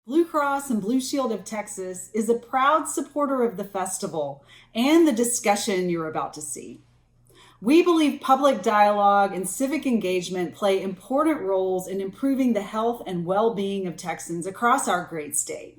Blue Cross and Blue Shield of Texas is a proud supporter of the festival and the discussion you're about to see. We believe public dialogue and civic engagement play important roles in improving the health and well being of Texans across our great state.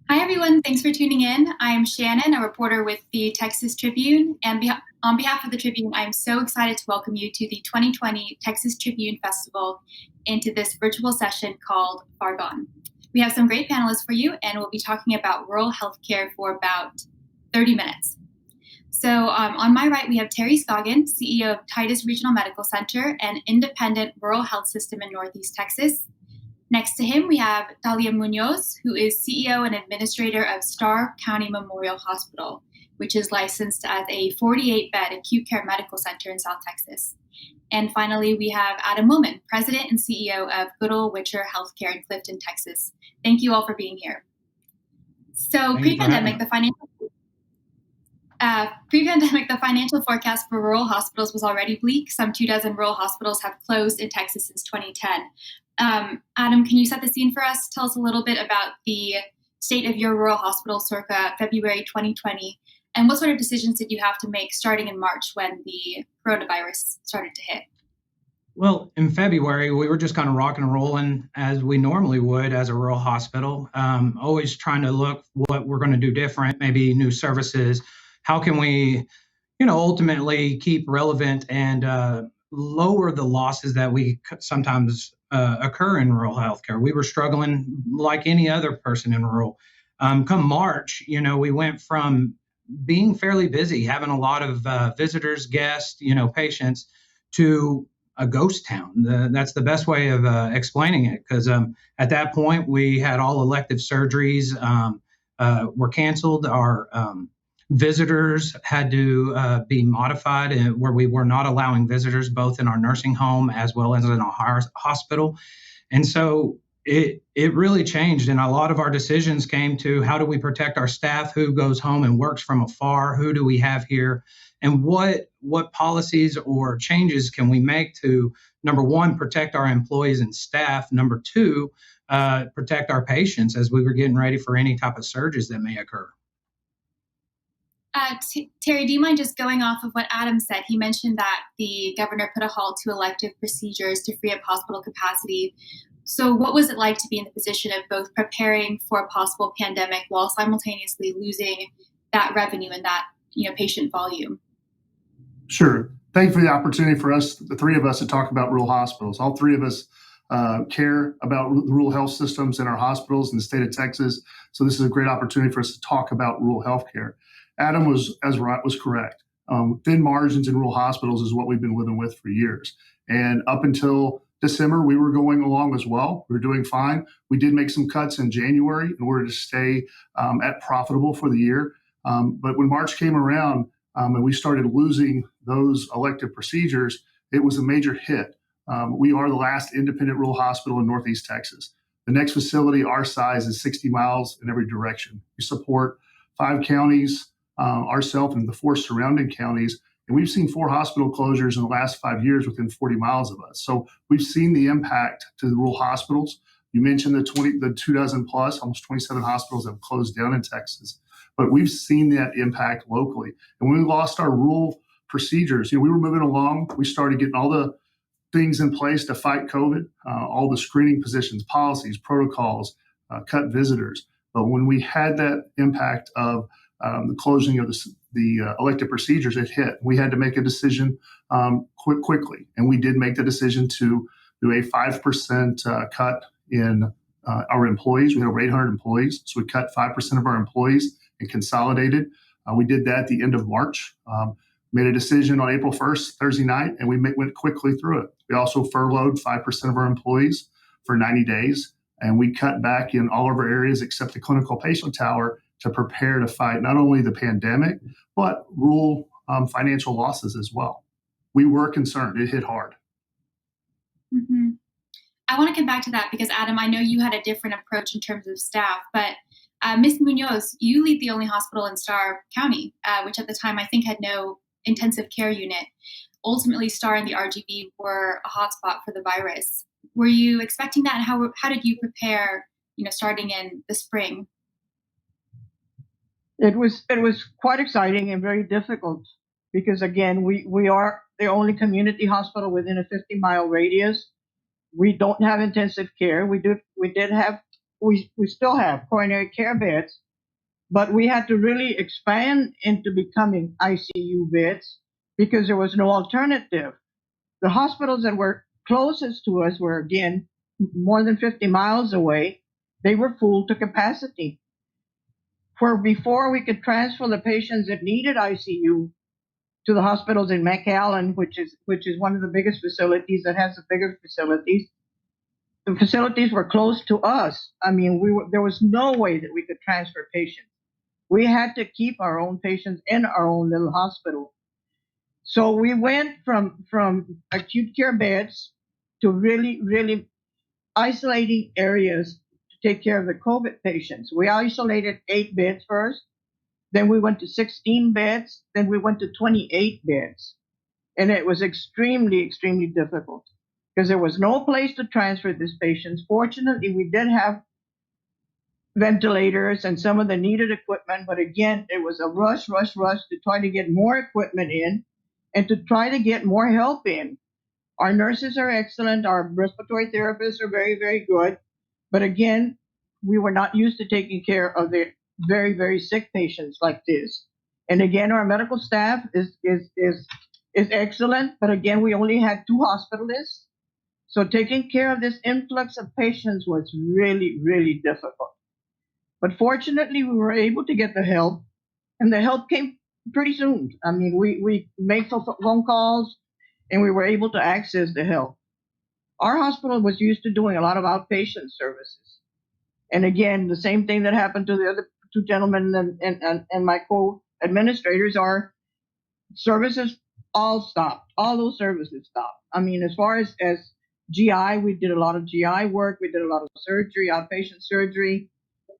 Hi, everyone. Thanks for tuning in. I'm Shannon, a reporter with the Texas Tribune. And on behalf of the Tribune, I'm so excited to welcome you to the 2020 Texas Tribune Festival and to this virtual session called Far Gone. We have some great panelists for you, and we'll be talking about rural healthcare for about 30 minutes. So on my right, we have Terry Scoggin, CEO of Titus Regional Medical Center, an independent rural health system in Northeast Texas. Next to him, we have Thalia Muñoz, who is CEO and administrator of Starr County Memorial Hospital, which is licensed as a 48-bed acute care medical center in South Texas. And finally, we have Adam Willmann, president and CEO of Goodall Witcher Healthcare in Clifton, Texas. Thank you all for being here. So pre-pandemic, the financial forecast for rural hospitals was already bleak. Some 24 rural hospitals have closed in Texas since 2010. Adam, can you set the scene for us? Tell us a little bit about the state of your rural hospital circa February 2020, and what sort of decisions did you have to make starting in March when the coronavirus started to hit? Well, in February, we were just kind of rocking and rolling as we normally would as a rural hospital, always trying to look what we're going to do different, maybe new services. How can we, ultimately keep relevant and lower the losses that we sometimes occur in rural healthcare. We were struggling like any other person in rural. Come March, we went from being fairly busy, having a lot of visitors, guests, patients, to a ghost town. That's the best way of explaining it, because at that point we had all elective surgeries were canceled. Our visitors had to be modified, where we were not allowing visitors both in our nursing home as well as in our hospital. And so it really changed. And a lot of our decisions came to, how do we protect our staff? Who goes home and works from afar? Who do we have here? And what policies or changes can we make to, number one, protect our employees and staff? Number two, protect our patients as we were getting ready for any type of surges that may occur. Terry, do you mind just going off of what Adam said? He mentioned that the governor put a halt to elective procedures to free up hospital capacity. So what was it like to be in the position of both preparing for a possible pandemic while simultaneously losing that revenue and that patient volume? Sure. Thank you for the opportunity for us, the three of us, to talk about rural hospitals. All three of us care about the rural health systems in our hospitals in the state of Texas. So this is a great opportunity for us to talk about rural healthcare. Adam was correct. Thin margins in rural hospitals is what we've been living with for years. And up until December, we were going along as well. We were doing fine. We did make some cuts in January in order to stay at profitable for the year. But when March came around and we started losing those elective procedures, it was a major hit. We are the last independent rural hospital in Northeast Texas. The next facility our size is 60 miles in every direction. We support 5 counties, ourselves and the 4 surrounding counties. And we've seen 4 hospital closures in the last 5 years within 40 miles of us. So we've seen the impact to the rural2 dozen plus, almost 27 hospitals have closed down in Texas. But we've seen that impact locally. And when we lost our rural procedures, we were moving along. We started getting all the things in place to fight COVID, all the screening positions, policies, protocols, cut visitors. But when we had that impact of the closing of the elective procedures, it hit. We had to make a decision quickly. And we did make the decision to do a 5% cut in our employees. We had over 800 employees. So we cut 5% of our employees and consolidated. We did that at the end of March, made a decision on April 1st, Thursday night, and we went quickly through it. We also furloughed 5% of our employees for 90 days. And we cut back in all of our areas except the clinical patient tower to prepare to fight not only the pandemic, but rural financial losses as well. We were concerned. It hit hard. Mm-hmm. I want to come back to that because, Adam, I know you had a different approach in terms of staff, but Ms. Muñoz, you lead the only hospital in Starr County, which at the time I think had no intensive care unit. Ultimately, Starr and the RGV were a hotspot for the virus. Were you expecting that? And how did you prepare, starting in the spring? It was quite exciting and very difficult because, again, we are the only community hospital within a 50-mile radius. We don't have intensive care. We still have coronary care beds, but we had to really expand into becoming ICU beds because there was no alternative. The hospitals that were closest to us were, again, more than 50 miles away. They were full to capacity. Where before we could transfer the patients that needed ICU to the hospitals in McAllen, which is one of the biggest facilities that has the bigger facilities. The facilities were close to us. I mean, there was no way that we could transfer patients. We had to keep our own patients in our own little hospital. So we went from acute care beds to really, really isolating areas to take care of the COVID patients. We isolated 8 beds first. Then we went to 16 beds. Then we went to 28 beds. And it was extremely, extremely difficult because there was no place to transfer these patients. Fortunately, we did have ventilators and some of the needed equipment. But again, it was a rush to try to get more equipment in and to try to get more help in. Our nurses are excellent. Our respiratory therapists are very, very good. But again, we were not used to taking care of the very, very sick patients like this. And again, our medical staff is excellent. But again, we only had 2 hospitalists. So taking care of this influx of patients was really, really difficult. But fortunately, we were able to get the help, and the help came pretty soon. I mean, we made phone calls, and we were able to access the help. Our hospital was used to doing a lot of outpatient services. And again, the same thing that happened to the other 2 gentlemen and my co-administrators, our services all stopped. All those services stopped. I mean, as far as GI, we did a lot of GI work. We did a lot of surgery, outpatient surgery.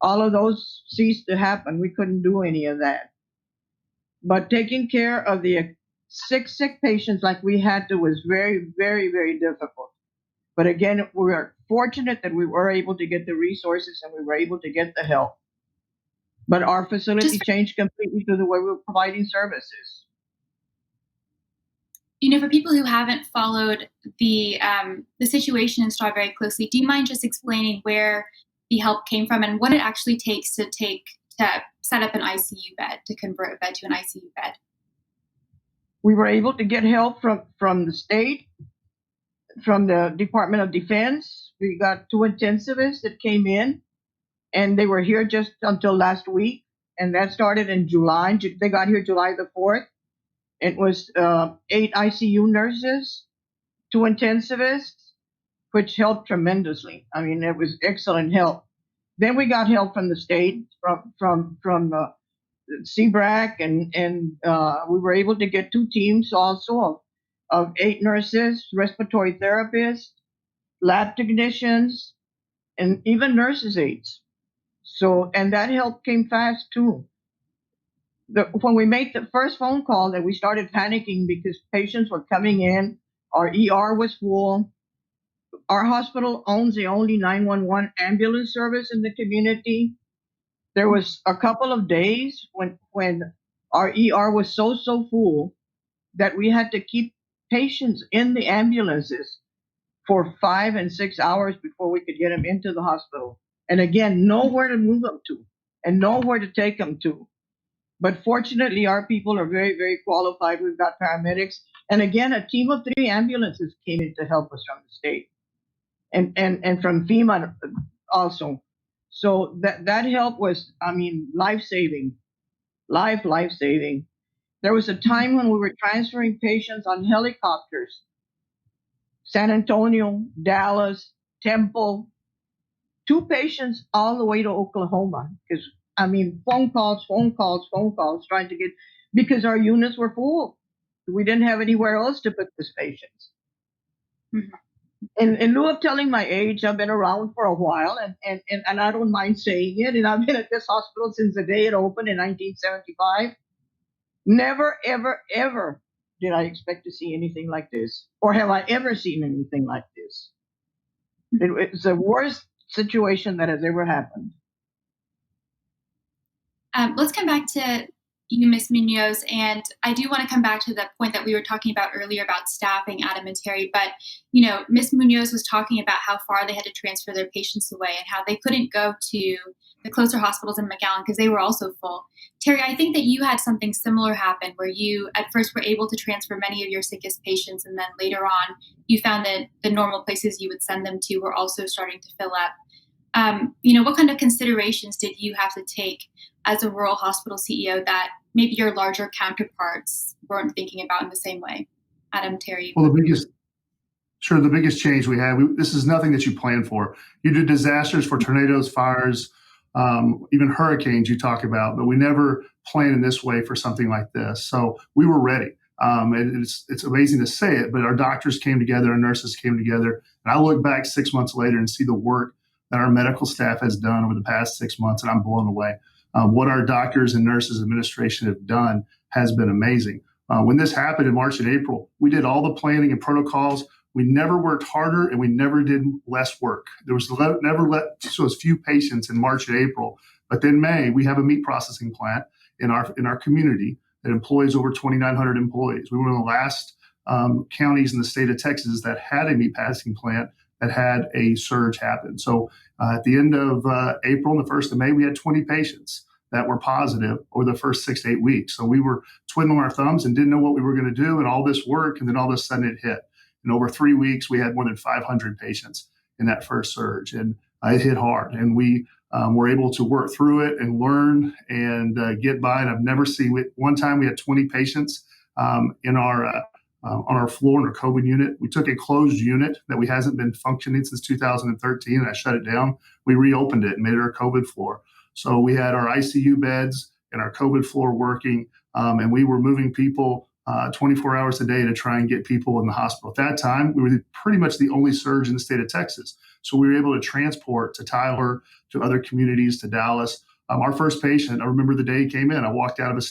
All of those ceased to happen. We couldn't do any of that. But taking care of the sick patients like we had to was very, very, very difficult. But again, we are fortunate that we were able to get the resources and we were able to get the help. But our facility changed completely to the way we were providing services. For people who haven't followed the situation in Starr very closely, do you mind just explaining where the help came from and what it actually takes to set up an ICU bed, to convert a bed to an ICU bed? We were able to get help from the state, from the Department of Defense. We got 2 intensivists that came in, and they were here just until last week, and that started in July. They got here July the 4th. It was 8 ICU nurses, 2 intensivists, which helped tremendously. I mean, it was excellent help. Then we got help from the state, from CBRAC, and we were able to get 2 teams also of 8 nurses, respiratory therapists, lab technicians, and even nurses' aides. So, and that help came fast too. When we made the first phone call, that we started panicking because patients were coming in, our ER was full. Our hospital owns the only 911 ambulance service in the community. There was a couple of days when our ER was so full that we had to keep patients in the ambulances for 5 and 6 hours before we could get them into the hospital. And again, nowhere to move them to and nowhere to take them to. But fortunately, our people are very, very qualified. We've got paramedics. And again, a team of 3 ambulances came in to help us from the state and from FEMA also. So that help was, I mean, life-saving. There was a time when we were transferring patients on helicopters. San Antonio, Dallas, Temple, 2 patients all the way to Oklahoma. Because, I mean, phone calls, trying to get, because our units were full. We didn't have anywhere else to put these patients. Mm-hmm. In lieu of telling my age, I've been around for a while, and I don't mind saying it. And I've been at this hospital since the day it opened in 1975. Never, ever, ever did I expect to see anything like this, or have I ever seen anything like this. It's the worst situation that has ever happened. Let's come back to you, Ms. Muñoz, and I do want to come back to the point that we were talking about earlier about staffing, Adam and Terry, but, Ms. Muñoz was talking about how far they had to transfer their patients away and how they couldn't go to the closer hospitals in McAllen because they were also full. Terry, I think that you had something similar happen where you at first were able to transfer many of your sickest patients, and then later on you found that the normal places you would send them to were also starting to fill up. What kind of considerations did you have to take as a rural hospital CEO that maybe your larger counterparts weren't thinking about in the same way? Adam, Terry. Well, the biggest change we had, this is nothing that you plan for. You do disasters for tornadoes, fires, even hurricanes you talk about, but we never planned in this way for something like this. So we were ready. It's amazing to say it, but our doctors came together, our nurses came together, and I look back 6 months later and see the work that our medical staff has done over the past 6 months, and I'm blown away. What our doctors and nurses administration have done has been amazing. When this happened in March and April, we did all the planning and protocols. We never worked harder, and we never did less work. There was as few patients in March and April, but then May we have a meat processing plant in our community that employs over 2,900 employees. We were one of the last counties in the state of Texas that had a meat processing plant that had a surge happen. So at the end of April and the 1st of May, we had 20 patients that were positive over the first 6 to 8 weeks. So we were twiddling our thumbs and didn't know what we were going to do, and all this work, and then all of a sudden it hit. And over 3 weeks, we had more than 500 patients in that first surge, and it hit hard. And we were able to work through it and learn and get by. And I've never seen it. One time we had 20 patients in our on our floor in our COVID unit. We took a closed unit that we hasn't been functioning since 2013, and I shut it down. We reopened it and made it our COVID floor. So we had our ICU beds and our COVID floor working, and we were moving people 24 hours a day to try and get people in the hospital. At that time, we were pretty much the only surge in the state of Texas. So we were able to transport to Tyler, to other communities, to Dallas. Our first patient, I remember the day he came in, I walked out of a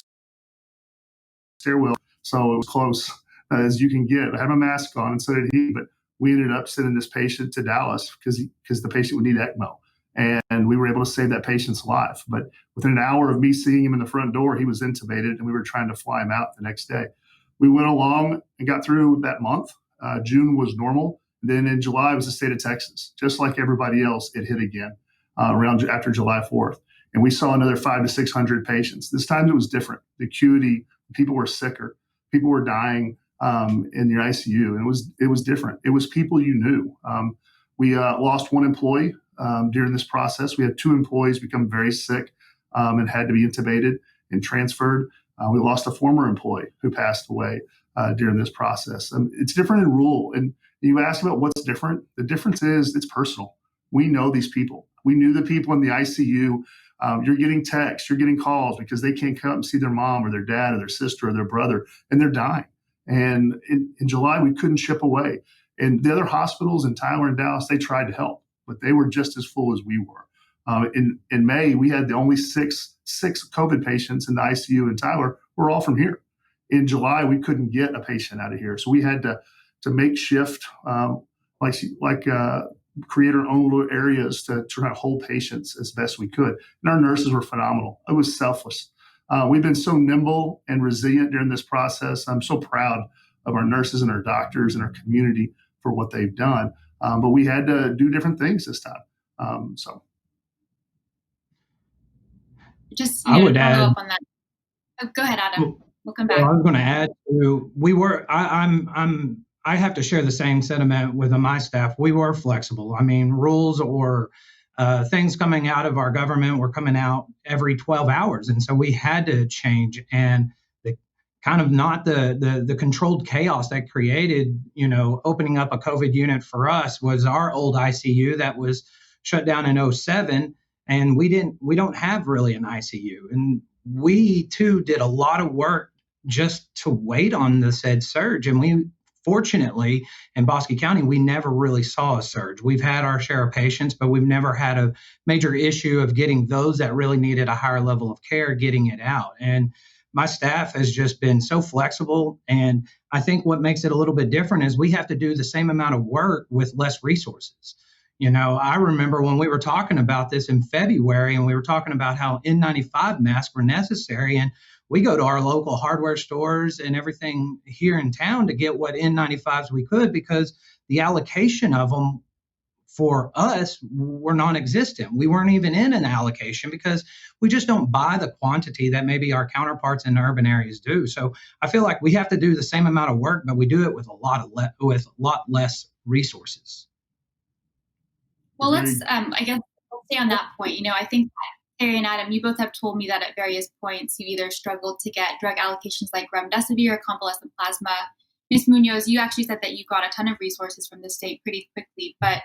stairwell, so it was close as you can get. I had my mask on, and so did he, but we ended up sending this patient to Dallas because the patient would need ECMO. And we were able to save that patient's life. But within an hour of me seeing him in the front door, he was intubated, and we were trying to fly him out the next day. We went along and got through that month. June was normal. Then in July was the state of Texas. Just like everybody else, it hit again around after July 4th. And we saw another 500 to 600 patients. This time it was different. The acuity, people were sicker. People were dying in the ICU. And it was different. It was people you knew. We lost one employee during this process. We had 2 employees become very sick and had to be intubated and transferred. We lost a former employee who passed away during this process. It's different in rural. And you ask about what's different. The difference is it's personal. We know these people. We knew the people in the ICU. You're getting texts, you're getting calls because they can't come and see their mom or their dad or their sister or their brother, and they're dying. And in July, we couldn't ship away. And the other hospitals in Tyler and Dallas, they tried to help, but they were just as full as we were. In May, we had the only six COVID patients in the ICU in Tyler. We're all from here. In July, we couldn't get a patient out of here, so we had to make shift, create our own little areas to try to hold patients as best we could. And our nurses were phenomenal. It was selfless. We've been so nimble and resilient during this process. I'm so proud of our nurses and our doctors and our community for what they've done. But we had to do different things this time. Just I would to follow add. up on that. Oh, go ahead, Adam. We'll come back. Well, I was going to add to I have to share the same sentiment with my staff. We were flexible. I mean, rules or things coming out of our government were coming out every 12 hours, and so we had to change. And the kind of not the controlled chaos that created, opening up a COVID unit for us was our old ICU that was shut down in 2007, and we don't have really an ICU, and we too did a lot of work just to wait on the said surge, and we fortunately, in Bosque County, we never really saw a surge. We've had our share of patients, but we've never had a major issue of getting those that really needed a higher level of care, getting it out. And my staff has just been so flexible. And I think what makes it a little bit different is we have to do the same amount of work with less resources. I remember when we were talking about this in February, and we were talking about how N95 masks were necessary. And we go to our local hardware stores and everything here in town to get what N95s we could, because the allocation of them for us were non-existent. We weren't even in an allocation because we just don't buy the quantity that maybe our counterparts in urban areas do. So I feel like we have to do the same amount of work, but we do it with a lot less resources. Well, let's I guess let's stay on that point. I think Terry and Adam, you both have told me that at various points you either struggled to get drug allocations like remdesivir or convalescent plasma. Ms. Muñoz, you actually said that you got a ton of resources from the state pretty quickly, but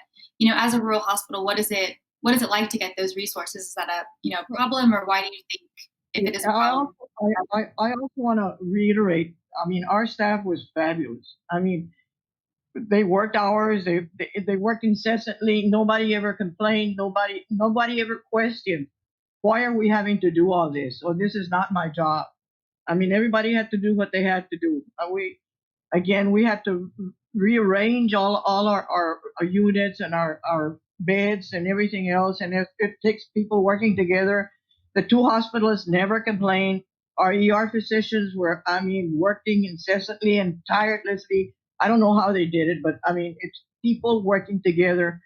as a rural hospital, what is it like to get those resources? Is that a problem, or why do you think if it is a problem? I also want to reiterate. Our staff was fabulous. They worked hours. They worked incessantly. Nobody ever complained. Nobody ever questioned, why are we having to do all this? Or this is not my job. Everybody had to do what they had to do. We had to rearrange all our units and our beds and everything else. And it takes people working together. The two hospitalists never complained. Our ER physicians were, working incessantly and tirelessly. I don't know how they did it, but it's people working together.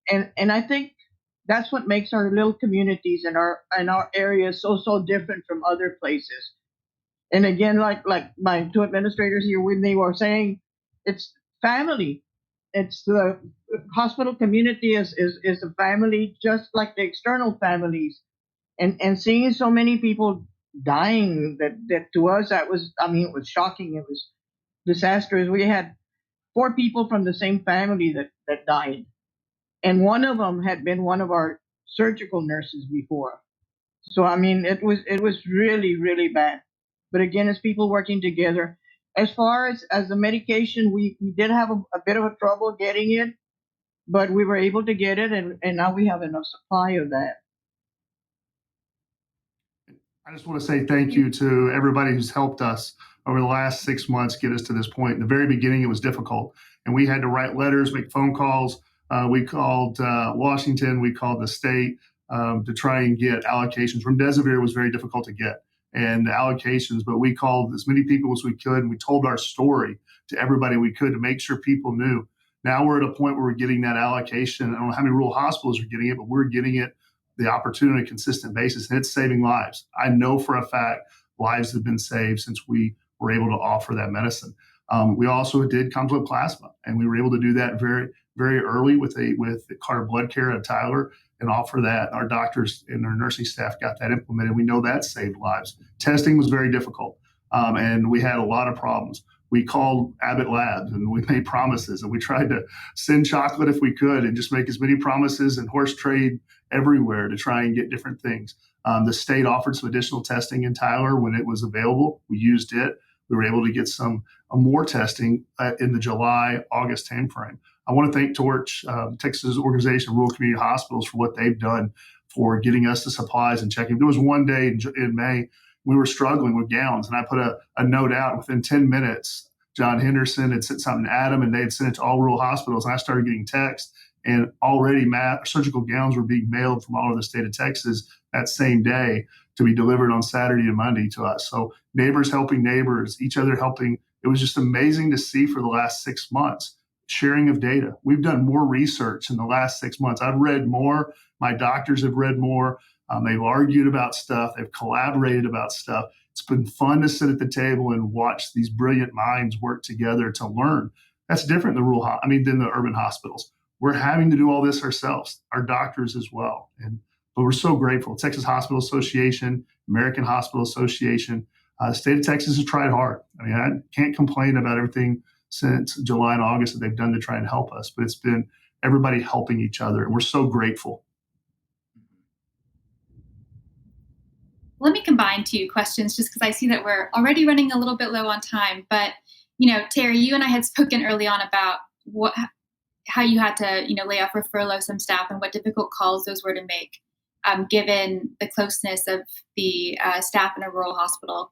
And I think that's what makes our little communities and our areas so different from other places. And again, like my two administrators here, when they were saying, it's family. It's the hospital community is a family, just like the external families. And seeing so many people dying, that to us, that was, it was shocking. It was disastrous. We had 4 people from the same family that died. And one of them had been one of our surgical nurses before. So, it was really, really bad. But again, it's people working together. As far as the medication, we did have a bit of a trouble getting it, but we were able to get it, and now we have enough supply of that. I just want to say thank you to everybody who's helped us over the last 6 months get us to this point. In the very beginning, it was difficult, and we had to write letters, make phone calls. We called Washington, we called the state to try and get allocations. Remdesivir was very difficult to get, and allocations, but we called as many people as we could, and we told our story to everybody we could to make sure people knew. Now we're at a point where we're getting that allocation. I don't know how many rural hospitals are getting it, but we're getting it the opportunity on a consistent basis, and it's saving lives. I know for a fact lives have been saved since we were able to offer that medicine. We also did convalescent plasma, and we were able to do that very, very early with Carter Blood Care at Tyler, and offer that. Our doctors and our nursing staff got that implemented. We know that saved lives. Testing was very difficult, and we had a lot of problems. We called Abbott Labs, and we made promises, and we tried to send chocolate if we could, and just make as many promises and horse trade everywhere to try and get different things. The state offered some additional testing in Tyler when it was available. We used it. We were able to get some more testing in the July-August timeframe. I want to thank Torch, Texas Organization of Rural Community Hospitals, for what they've done for getting us the supplies and checking. There was one day in May we were struggling with gowns, and I put a note out. Within 10 minutes, John Henderson had sent something to Adam, and they had sent it to all rural hospitals. And I started getting texts, and already surgical gowns were being mailed from all over the state of Texas that same day to be delivered on Saturday and Monday to us. So neighbors helping neighbors, each other helping. It was just amazing to see for the last 6 months. Sharing of data. We've done more research in the last 6 months. I've read more. My doctors have read more. They've argued about stuff. They've collaborated about stuff. It's been fun to sit at the table and watch these brilliant minds work together to learn. That's different than than the urban hospitals. We're having to do all this ourselves, our doctors as well. But we're so grateful. Texas Hospital Association, American Hospital Association, the state of Texas has tried hard. I can't complain about everything since July and August that they've done to try and help us, but it's been everybody helping each other, and we're so grateful. Let me combine 2 questions just because I see that we're already running a little bit low on time. But, Terry, you and I had spoken early on about how you had to, lay off or furlough some staff and what difficult calls those were to make, given the closeness of the staff in a rural hospital.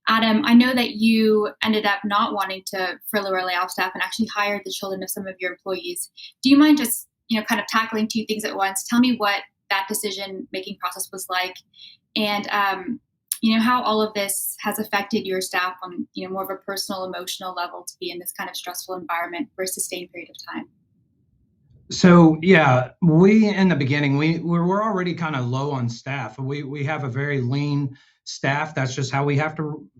Adam, I know that you ended up not wanting to furlough or lay off staff and actually hired the children of some of your employees. Do you mind just, kind of tackling two things at once? Tell me what that decision-making process was like, and how all of this has affected your staff on, more of a personal, emotional level to be in this kind of stressful environment for a sustained period of time. So yeah, we in the beginning we're already kind of low on staff. We have a very lean staff. That's just how we have to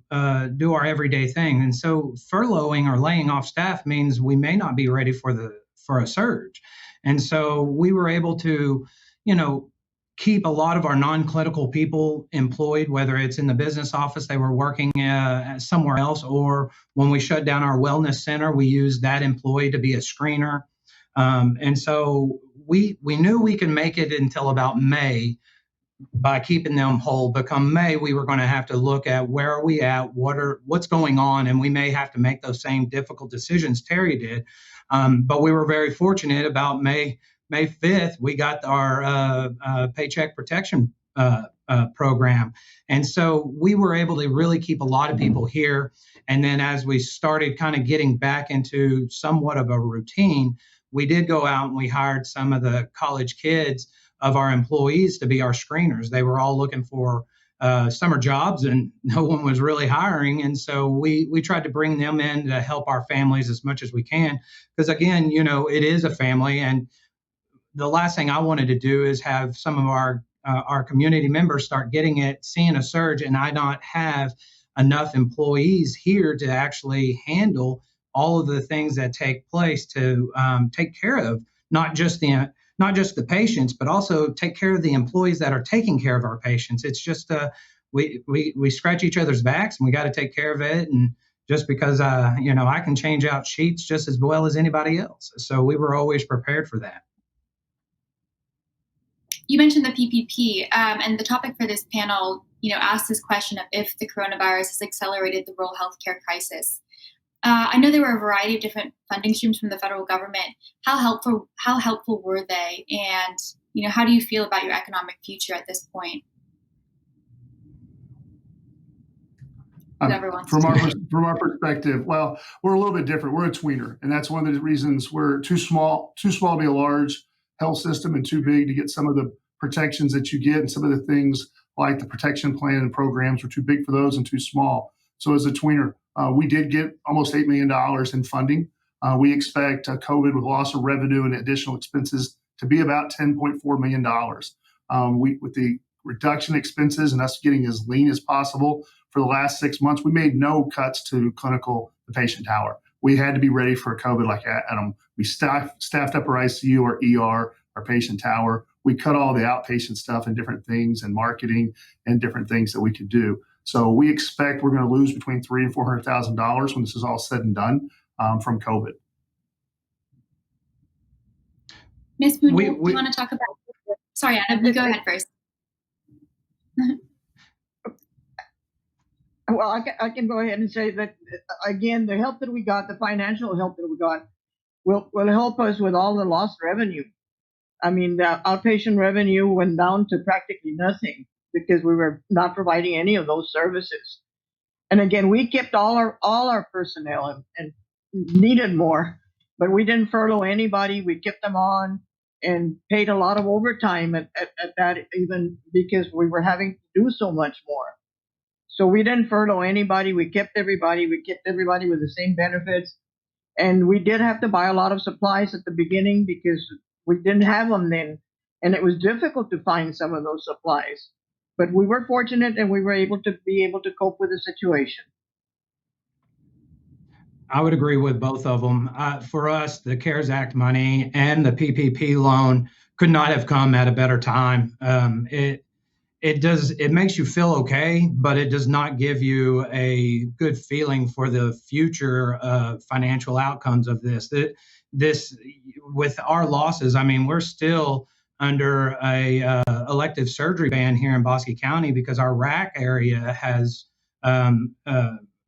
do our everyday thing. And so furloughing or laying off staff means we may not be ready for a surge. And so we were able to, keep a lot of our non-clinical people employed, whether it's in the business office, they were working somewhere else, or when we shut down our wellness center, we used that employee to be a screener. And so we knew we could make it until about May by keeping them whole. But come May, we were going to have to look at where are we at, what's going on, and we may have to make those same difficult decisions Terry did. But we were very fortunate. About May 5th, we got our paycheck protection program. And so we were able to really keep a lot of people here. And then as we started kind of getting back into somewhat of a routine, we did go out and we hired some of the college kids of our employees to be our screeners. They were all looking for summer jobs and no one was really hiring. And so we tried to bring them in to help our families as much as we can. Because again, it is a family. And the last thing I wanted to do is have some of our community members start seeing a surge, and I not have enough employees here to actually handle all of the things that take place to take care of not just the patients, but also take care of the employees that are taking care of our patients. It's just we scratch each other's backs, and we got to take care of it. And just because I can change out sheets just as well as anybody else, so we were always prepared for that. You mentioned the PPP, and the topic for this panel, asks this question of if the coronavirus has accelerated the rural healthcare crisis. I know there were a variety of different funding streams from the federal government. How helpful were they? And, how do you feel about your economic future at this point? From our perspective, well, we're a little bit different. We're a tweener, and that's one of the reasons we're too small to be a large health system and too big to get some of the protections that you get, and some of the things like the protection plan and programs are too big for those and too small. So as a tweener, we did get almost $8 million in funding. We expect COVID with loss of revenue and additional expenses to be about $10.4 million. With the reduction expenses and us getting as lean as possible for the last 6 months, we made no cuts to the patient tower. We had to be ready for COVID like Adam. We staffed up our ICU, our ER, our patient tower. We cut all the outpatient stuff and different things and marketing and different things that we could do. So we expect we're going to lose between $300,000 and $400,000 when this is all said and done from COVID. Ms. Muñoz, do you want to talk about? Sorry, Adam, you go ahead first. Well, I can go ahead and say that, again, the help that we got, the financial help that we got, will help us with all the lost revenue. I mean, the outpatient revenue went down to practically nothing because we were not providing any of those services. And again, we kept all our personnel and needed more, but we didn't furlough anybody. We kept them on and paid a lot of overtime at that, even because we were having to do so much more. So we didn't furlough anybody. We kept everybody. We kept everybody with the same benefits. And we did have to buy a lot of supplies at the beginning because we didn't have them then. And it was difficult to find some of those supplies. But we were fortunate, and we were able to cope with the situation. I would agree with both of them. For us, the CARES Act money and the PPP loan could not have come at a better time. It makes you feel okay, but it does not give you a good feeling for the future financial outcomes of this. This with our losses, I mean, we're still under a elective surgery ban here in Bosque County because our RAC area has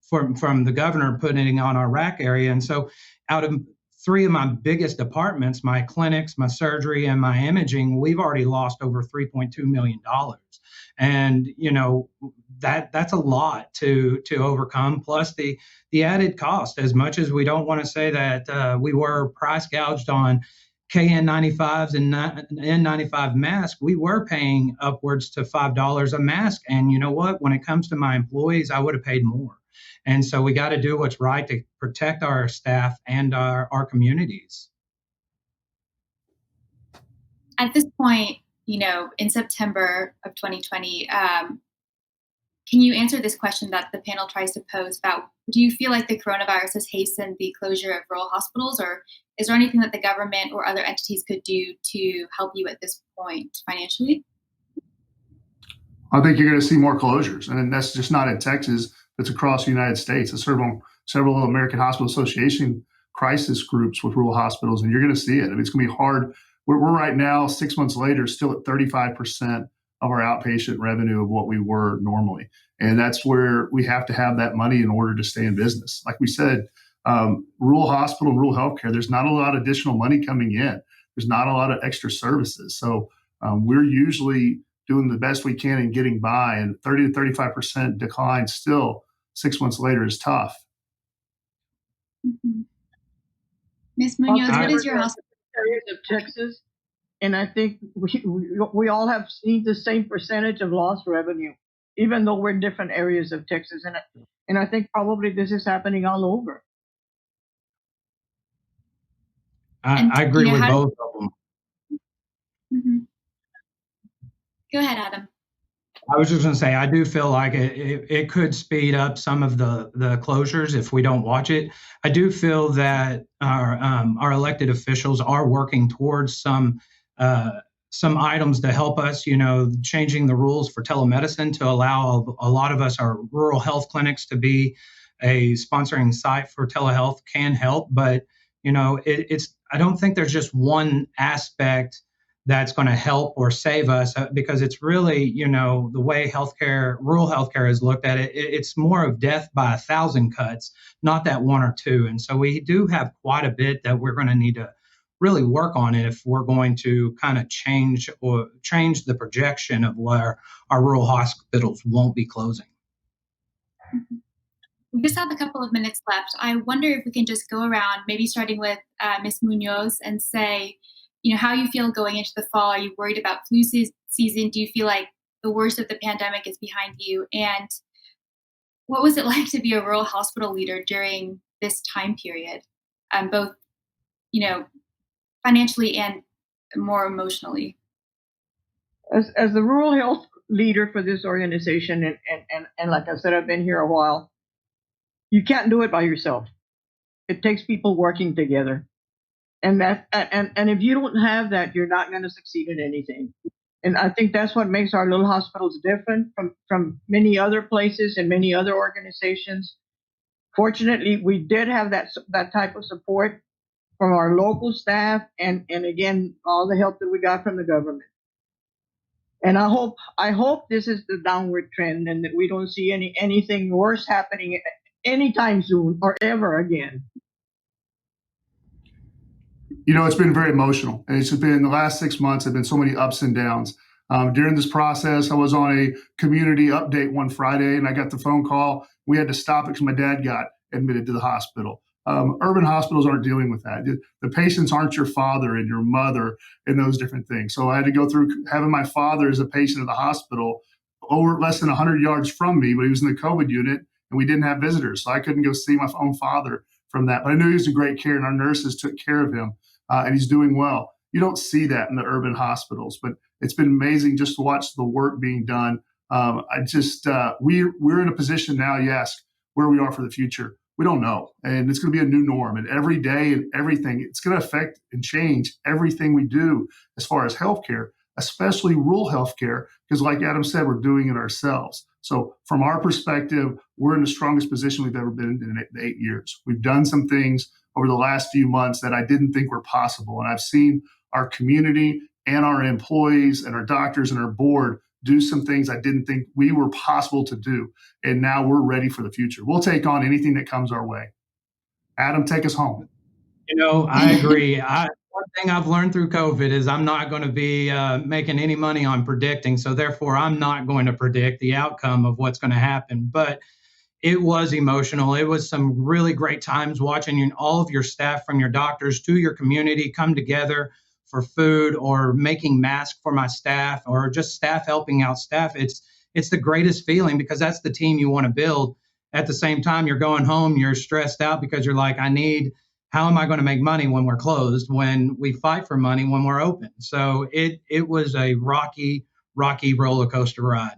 from the governor putting on our RAC area. And so out of three of my biggest departments, my clinics, my surgery, and my imaging, we've already lost over $3.2 million. And, that's a lot to overcome, plus the added cost. As much as we don't want to say that we were price gouged on KN95s and N95 masks, we were paying upwards to $5 a mask. And you know what? When it comes to my employees, I would have paid more. And so we got to do what's right to protect our staff and our communities. At this point, in September of 2020, can you answer this question that the panel tries to pose about, do you feel like the coronavirus has hastened the closure of rural hospitals, or is there anything that the government or other entities could do to help you at this point financially? I think you're going to see more closures, and that's just not in Texas. It's across the United States. I serve on several American Hospital Association crisis groups with rural hospitals, and you're going to see it. I mean, it's going to be hard. We're right now, 6 months later, still at 35% of our outpatient revenue of what we were normally. And that's where we have to have that money in order to stay in business. Like we said, rural hospital and rural healthcare, there's not a lot of additional money coming in. There's not a lot of extra services. So we're usually doing the best we can and getting by, and 30 to 35% decline still 6 months later is tough. Ms. Muñoz, what is your hospital? Areas of Texas, and I think we all have seen the same percentage of lost revenue, even though we're in different areas of Texas, and I think probably this is happening all over. I agree with both of them. Mm-hmm. Go ahead, Adam. I was just going to say, I do feel like it could speed up some of the closures if we don't watch it. I do feel that our elected officials are working towards some items to help us, changing the rules for telemedicine to allow a lot of us, our rural health clinics, to be a sponsoring site for telehealth can help. But, I don't think there's just one aspect that's going to help or save us, because it's really, the way rural healthcare is looked at, it's more of death by 1,000 cuts, not that one or two. And so we do have quite a bit that we're going to need to really work on it if we're going to kind of change the projection of where our rural hospitals won't be closing. We just have a couple of minutes left. I wonder if we can just go around, maybe starting with Ms. Muñoz, and say, how you feel going into the fall. Are you worried about flu season? Do you feel like the worst of the pandemic is behind you? And what was it like to be a rural hospital leader during this time period, both, financially and more emotionally? As the rural health leader for this organization, and like I said, I've been here a while, you can't do it by yourself. It takes people working together. And if you don't have that, you're not going to succeed in anything. And I think that's what makes our little hospitals different from many other places and many other organizations. Fortunately, we did have that type of support from our local staff, and again, all the help that we got from the government. And I hope this is the downward trend, and that we don't see anything worse happening anytime soon or ever again. It's been very emotional, and it's been the last 6 months have been so many ups and downs. During this process, I was on a community update one Friday, and I got the phone call. We had to stop it because my dad got admitted to the hospital. Urban hospitals aren't dealing with that. The patients aren't your father and your mother and those different things. So I had to go through having my father as a patient at the hospital over less than 100 yards from me, but he was in the COVID unit, and we didn't have visitors. So I couldn't go see my own father from that. But I knew he was in great care, and our nurses took care of him. And he's doing well. You don't see that in the urban hospitals, but it's been amazing just to watch the work being done. We're in a position now, you ask where we are for the future. We don't know. And it's going to be a new norm. And every day and everything, it's going to affect and change everything we do as far as healthcare, especially rural healthcare, because like Adam said, we're doing it ourselves. So from our perspective, we're in the strongest position we've ever been in 8 years. We've done some things over the last few months that I didn't think were possible. And I've seen our community and our employees and our doctors and our board do some things I didn't think we were possible to do. And now we're ready for the future. We'll take on anything that comes our way. Adam, take us home. I agree. One thing I've learned through COVID is I'm not going to be making any money on predicting. So therefore, I'm not going to predict the outcome of what's going to happen. But it was emotional. It was some really great times watching all of your staff, from your doctors to your community, come together for food or making masks for my staff, or just staff helping out staff. It's the greatest feeling, because that's the team you want to build. At the same time, you're going home, you're stressed out because you're like, how am I going to make money when we're closed, when we fight for money when we're open? So it was a rocky roller coaster ride.